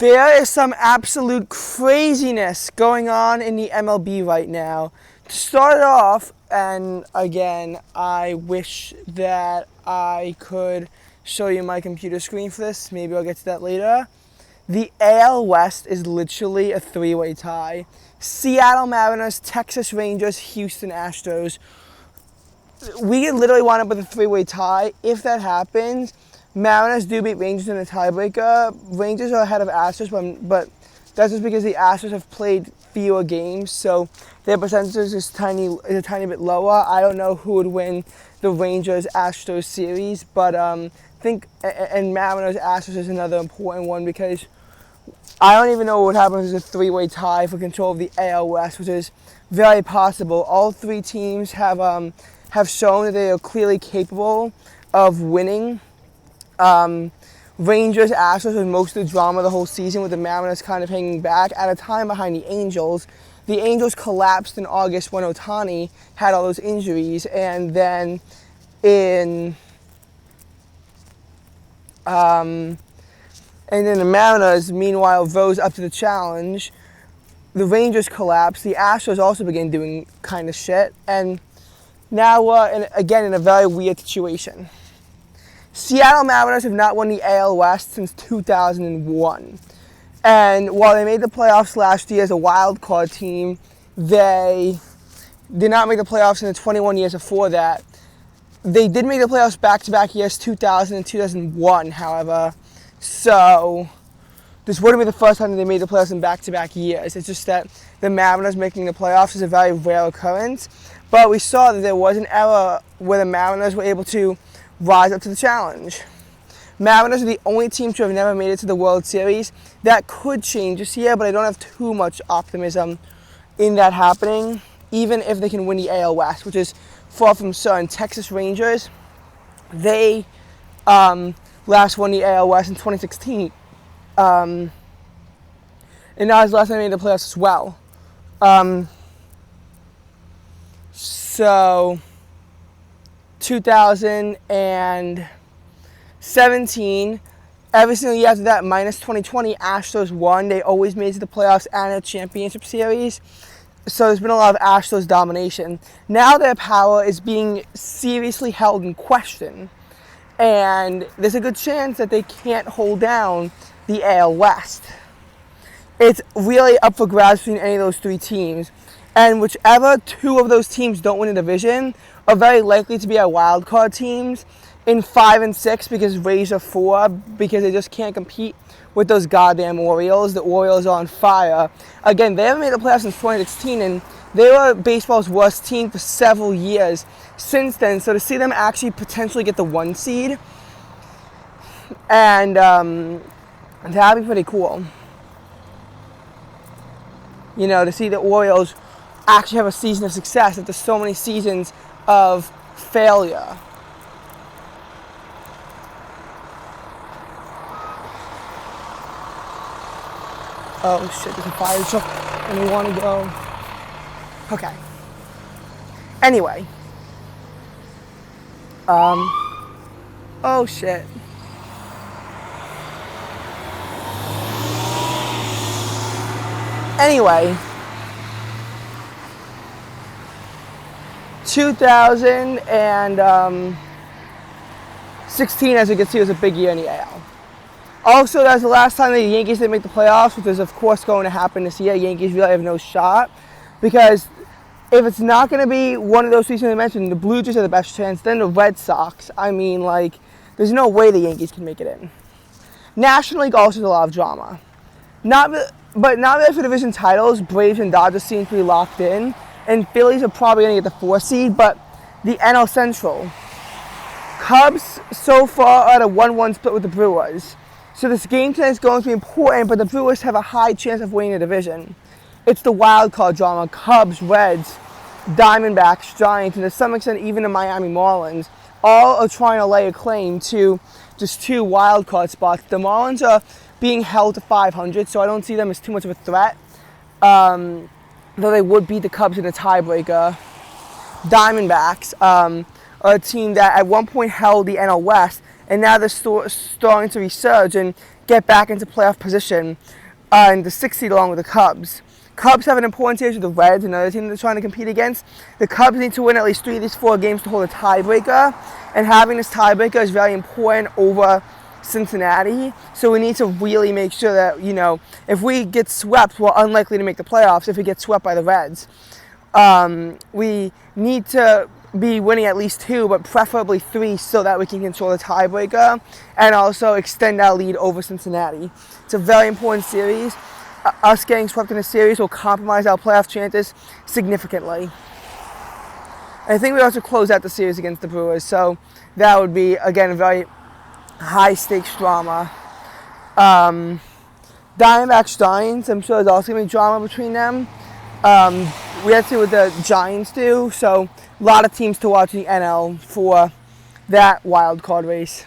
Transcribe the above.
There is some absolute craziness going on in the MLB right now. To start it off, and again, I wish that I could show you my computer screen for this. Maybe I'll get to that later. The AL West is literally a three-way tie. Seattle Mariners, Texas Rangers, Houston Astros. We could literally wind up with a three-way tie. If that happens, Mariners do beat Rangers in a tiebreaker. Rangers are ahead of Astros, but that's just because the Astros have played fewer games, so their percentage is a tiny bit lower. I don't know who would win the Rangers-Astros series, but and Mariners-Astros is another important one because I don't even know what happens as a three-way tie for control of the AL West, which is very possible. All three teams have shown that they are clearly capable of winning. Rangers, Astros was most of the drama the whole season, with the Mariners kind of hanging back at a time behind the Angels. The Angels collapsed in August when Ohtani had all those injuries, and then the Mariners, meanwhile, rose up to the challenge. The Rangers collapsed. The Astros also began doing kind of shit, and now we're again in a very weird situation. Seattle Mariners have not won the AL West since 2001. And while they made the playoffs last year as a wild card team, they did not make the playoffs in the 21 years before that. They did make the playoffs back-to-back years, 2000 and 2001, however. So this wouldn't be the first time that they made the playoffs in back-to-back years. It's just that the Mariners making the playoffs is a very rare occurrence. But we saw that there was an era where the Mariners were able to rise up to the challenge. Mariners are the only team to have never made it to the World Series. That could change this year, but I don't have too much optimism in that happening, even if they can win the AL West, which is far from certain. Texas Rangers, they last won the AL West in 2016. And that was the last time they made the playoffs as well. So 2017, every single year after that, minus 2020, Astros won. They always made it to the playoffs and a championship series. So there's been a lot of Astros domination. Now their power is being seriously held in question. And there's a good chance that they can't hold down the AL West. It's really up for grabs between any of those three teams. And whichever two of those teams don't win a division are very likely to be our wild card teams in 5 and 6, because Rays are 4, because they just can't compete with those goddamn Orioles. The Orioles are on fire. Again, they haven't made the playoffs since 2016, and they were baseball's worst team for several years since then. So to see them actually potentially get the 1 seed, and that'd be pretty cool. You know, to see the Orioles actually have a season of success after so many seasons of failure. Oh shit, there's a fire truck and we want to go. Okay. Anyway. Oh shit. Anyway. 2016, as you can see, was a big year in the AL. Also, that's the last time the Yankees didn't make the playoffs, which is, of course, going to happen this year. Yankees really have no shot, because if it's not going to be one of those three teams I mentioned, the Blue Jays are the best chance, then the Red Sox. I mean, there's no way the Yankees can make it in. National League also has a lot of drama. Not really for division titles. Braves and Dodgers seem to be locked in, and Phillies are probably going to get the 4 seed, but the NL Central. Cubs so far are at a 1-1 split with the Brewers. So this game tonight is going to be important, but the Brewers have a high chance of winning the division. It's the wild card drama. Cubs, Reds, Diamondbacks, Giants, and to some extent even the Miami Marlins, all are trying to lay a claim to just 2 wild card spots. The Marlins are being held to 500, so I don't see them as too much of a threat. Though they would beat the Cubs in a tiebreaker. Diamondbacks are a team that at one point held the NL West, and now they're starting to resurge and get back into playoff position in the 6th seed along with the Cubs. Cubs have an important series with the Reds, another team they're trying to compete against. The Cubs need to win at least 3 of these 4 games to hold a tiebreaker, and having this tiebreaker is very important over Cincinnati. So we need to really make sure that, you know, if we get swept, we're unlikely to make the playoffs if we get swept by the Reds. We need to be winning at least 2, but preferably 3, so that we can control the tiebreaker and also extend our lead over Cincinnati. It's a very important series. Us getting swept in a series will compromise our playoff chances significantly. I think we also close out the series against the Brewers, so that would be, again, a very high-stakes drama. Diamondbacks Giants, I'm sure there's also going to be drama between them. We have to see what the Giants do, so a lot of teams to watch in the NL for that wild card race.